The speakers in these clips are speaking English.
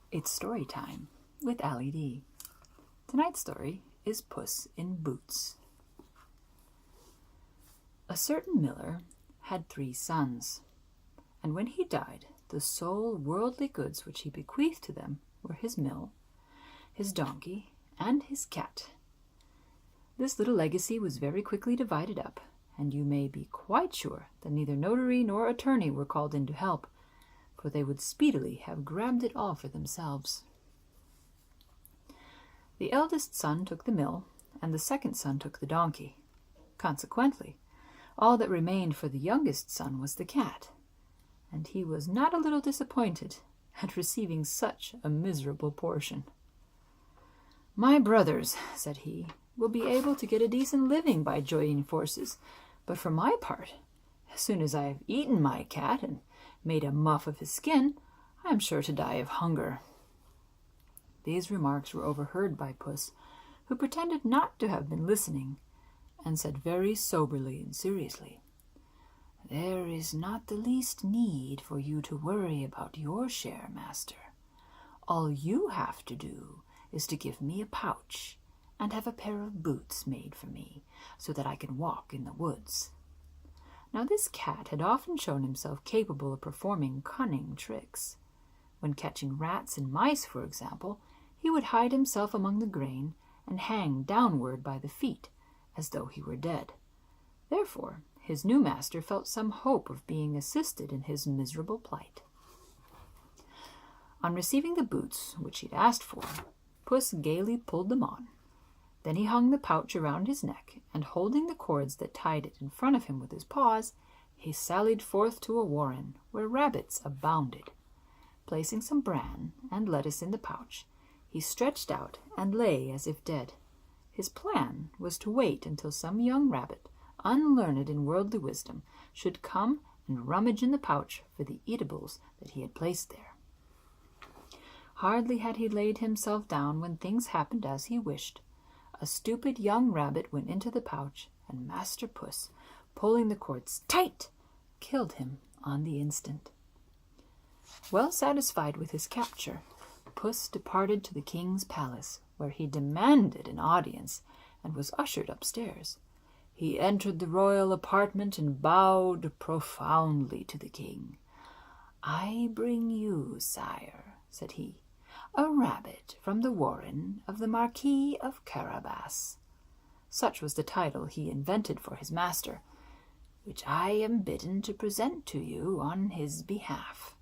It's story time with AliD. Tonight's story is Puss in Boots. A certain miller had 3 sons, and when he died, the sole worldly goods which he bequeathed to them were his mill, his donkey, and his cat. This little legacy was very quickly divided up, and you may be quite sure that neither notary nor attorney were called in to help, for they would speedily have grabbed it all for themselves. The eldest son took the mill, and the second son took the donkey. Consequently, all that remained for the youngest son was the cat, and he was not a little disappointed at receiving such a miserable portion. "My brothers," said he, "will be able to get a decent living by joining forces, but for my part, as soon as I have eaten my cat and made a muff of his skin, I am sure to die of hunger." These remarks were overheard by Puss, who pretended not to have been listening, and said very soberly and seriously, "There is not the least need for you to worry about your share, master. All you have to do is to give me a pouch and have a pair of boots made for me, so that I can walk in the woods." Now this cat had often shown himself capable of performing cunning tricks. When catching rats and mice, for example, he would hide himself among the grain and hang downward by the feet, as though he were dead. Therefore, his new master felt some hope of being assisted in his miserable plight. On receiving the boots which he had asked for, Puss gaily pulled them on. Then he hung the pouch around his neck, and holding the cords that tied it in front of him with his paws, he sallied forth to a warren where rabbits abounded. Placing some bran and lettuce in the pouch, he stretched out and lay as if dead. His plan was to wait until some young rabbit, unlearned in worldly wisdom, should come and rummage in the pouch for the eatables that he had placed there. Hardly had he laid himself down when things happened as he wished. A stupid young rabbit went into the pouch, and Master Puss, pulling the cords tight, killed him on the instant. Well satisfied with his capture, Puss departed to the king's palace, where he demanded an audience and was ushered upstairs. He entered the royal apartment and bowed profoundly to the king. "I bring you, sire," said he, "a rabbit from the warren of the Marquis of Carabas." Such was the title he invented for his master, "which I am bidden to present to you on his behalf."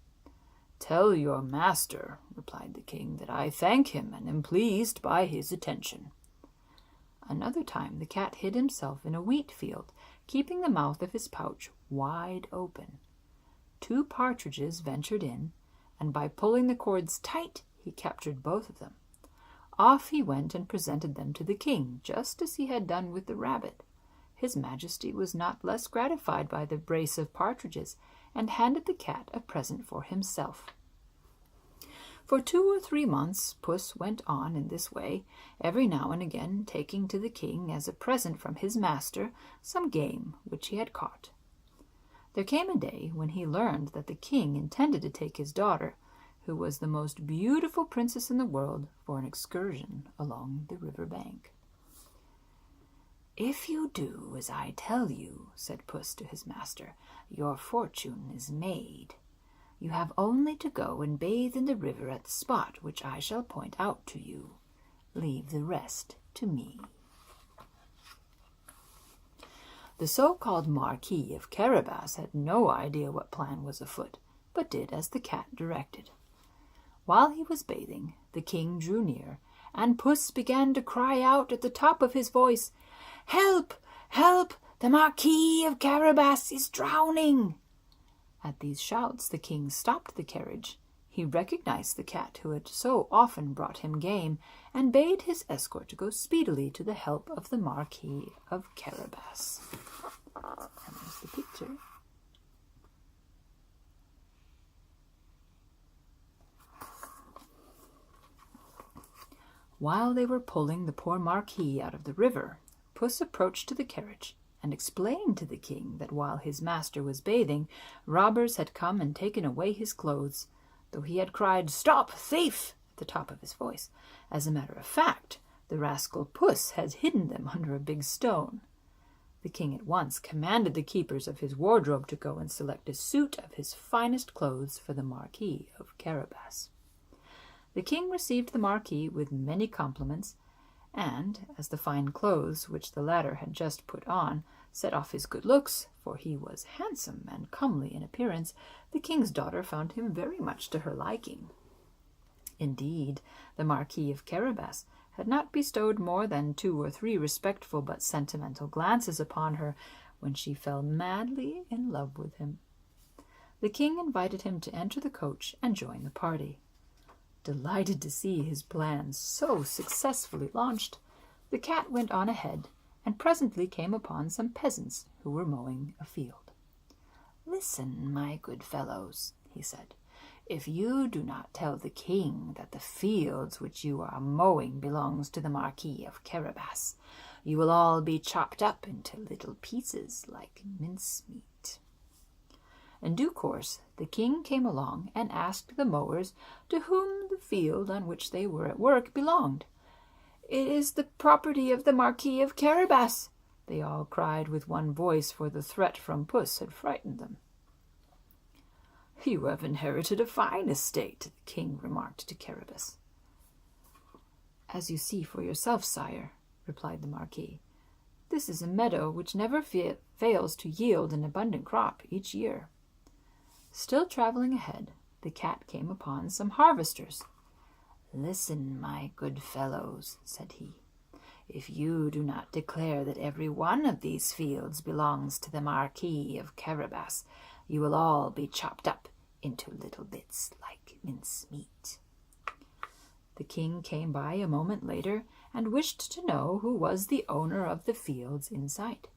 "Tell your master," replied the king, "that I thank him and am pleased by his attention." Another time the cat hid himself in a wheat field, keeping the mouth of his pouch wide open. 2 partridges ventured in, and by pulling the cords tight, he captured both of them. Off he went and presented them to the king, just as he had done with the rabbit. His majesty was not less gratified by the brace of partridges, and handed the cat a present for himself. For 2 or 3 months Puss went on in this way, every now and again taking to the king as a present from his master some game which he had caught. There came a day when he learned that the king intended to take his daughter, who was the most beautiful princess in the world, for an excursion along the river bank. "If you do as I tell you," said Puss to his master, "your fortune is made. You have only to go and bathe in the river at the spot which I shall point out to you. Leave the rest to me." The so-called Marquis of Carabas had no idea what plan was afoot, but did as the cat directed. While he was bathing, the king drew near, and Puss began to cry out at the top of his voice, "Help! Help! The Marquis of Carabas is drowning!" At these shouts the king stopped the carriage. He recognized the cat who had so often brought him game, and bade his escort to go speedily to the help of the Marquis of Carabas. And there's the picture. While they were pulling the poor Marquis out of the river, Puss approached to the carriage and explained to the king that while his master was bathing, robbers had come and taken away his clothes, though he had cried, "Stop, thief!" at the top of his voice. As a matter of fact, the rascal Puss had hidden them under a big stone. The king at once commanded the keepers of his wardrobe to go and select a suit of his finest clothes for the Marquis of Carabas. The king received the Marquis with many compliments, and, as the fine clothes which the latter had just put on set off his good looks, for he was handsome and comely in appearance, the king's daughter found him very much to her liking. Indeed, the Marquis of Carabas had not bestowed more than 2 or 3 respectful but sentimental glances upon her when she fell madly in love with him. The king invited him to enter the coach and join the party. Delighted to see his plans so successfully launched, the cat went on ahead and presently came upon some peasants who were mowing a field. "Listen, my good fellows," he said. "If you do not tell the king that the fields which you are mowing belongs to the Marquis of Carabas, you will all be chopped up into little pieces like mincemeat." In due course, the king came along and asked the mowers to whom the field on which they were at work belonged. "It is the property of the Marquis of Carabas," they all cried with one voice, for the threat from Puss had frightened them. "You have inherited a fine estate," the king remarked to Carabas. "As you see for yourself, sire," replied the Marquis, "this is a meadow which never fails to yield an abundant crop each year." Still traveling ahead, the cat came upon some harvesters. "Listen, my good fellows," said he. "If you do not declare that every one of these fields belongs to the Marquis of Carabas, you will all be chopped up into little bits like mincemeat." The king came by a moment later and wished to know who was the owner of the fields in sight.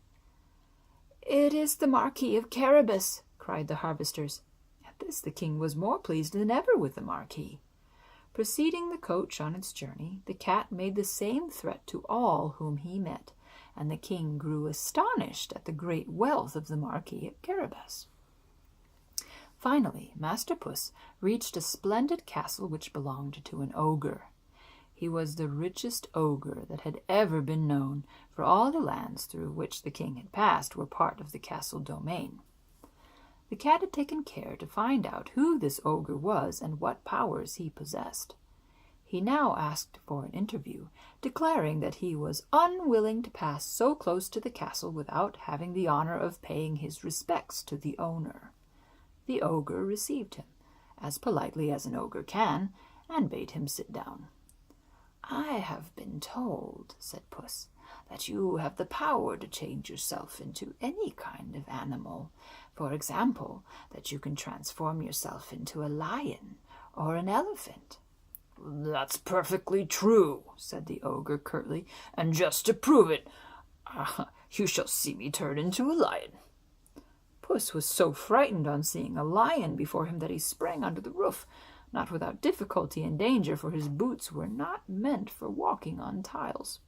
"It is the Marquis of Carabas," cried the harvesters. At this the king was more pleased than ever with the Marquis. Preceding the coach on its journey, the cat made the same threat to all whom he met, and the king grew astonished at the great wealth of the Marquis of Carabas. Finally, Master Puss reached a splendid castle which belonged to an ogre. He was the richest ogre that had ever been known, for all the lands through which the king had passed were part of the castle domain. The cat had taken care to find out who this ogre was and what powers he possessed. He now asked for an interview, declaring that he was unwilling to pass so close to the castle without having the honor of paying his respects to the owner. The ogre received him, as politely as an ogre can, and bade him sit down. "I have been told," said Puss, "that you have the power to change yourself into any kind of animal. For example, that you can transform yourself into a lion or an elephant." "That's perfectly true," said the ogre curtly, "and just to prove it, you shall see me turn into a lion." Puss was so frightened on seeing a lion before him that he sprang under the roof, not without difficulty and danger, for his boots were not meant for walking on tiles.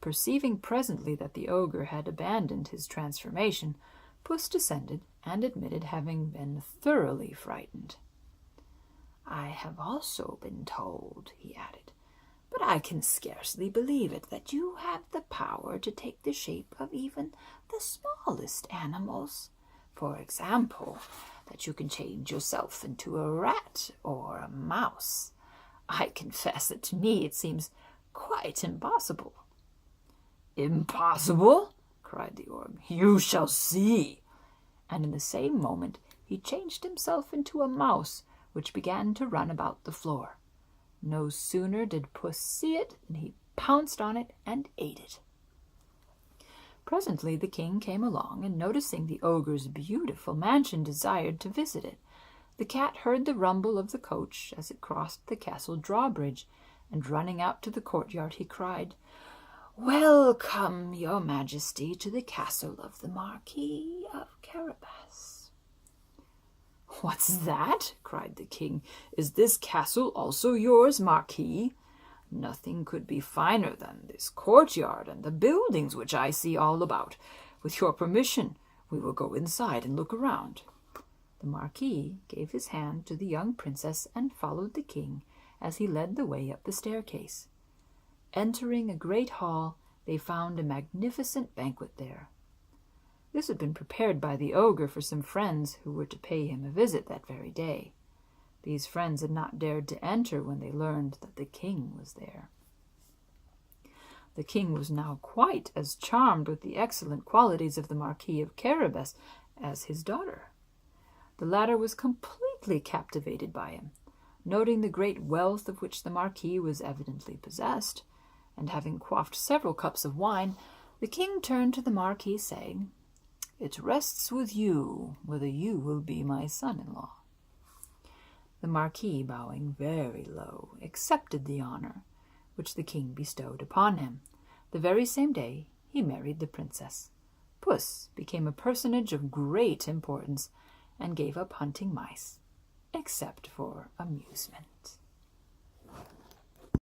Perceiving presently that the ogre had abandoned his transformation, Puss descended and admitted having been thoroughly frightened. "I have also been told," he added, "but I can scarcely believe it, that you have the power to take the shape of even the smallest animals. For example, that you can change yourself into a rat or a mouse. I confess that to me it seems quite impossible." "Impossible?" cried the ogre. "You shall see." And in the same moment he changed himself into a mouse, which began to run about the floor. No sooner did Puss see it than he pounced on it and ate it. Presently the king came along, and noticing the ogre's beautiful mansion, desired to visit it. The cat heard the rumble of the coach as it crossed the castle drawbridge, and running out to the courtyard he cried, "Welcome, your majesty, to the castle of the Marquis of Carabas." "What's that?" cried the king. "Is this castle also yours, Marquis? Nothing could be finer than this courtyard and the buildings which I see all about. With your permission, we will go inside and look around." The Marquis gave his hand to the young princess and followed the king as he led the way up the staircase. Entering a great hall, they found a magnificent banquet there. This had been prepared by the ogre for some friends who were to pay him a visit that very day. These friends had not dared to enter when they learned that the king was there. The king was now quite as charmed with the excellent qualities of the Marquis of Carabas as his daughter. The latter was completely captivated by him, noting the great wealth of which the Marquis was evidently possessed, and having quaffed several cups of wine, the king turned to the Marquis, saying, "It rests with you whether you will be my son-in-law." The Marquis, bowing very low, accepted the honor which the king bestowed upon him. The very same day he married the princess. Puss became a personage of great importance and gave up hunting mice, except for amusement.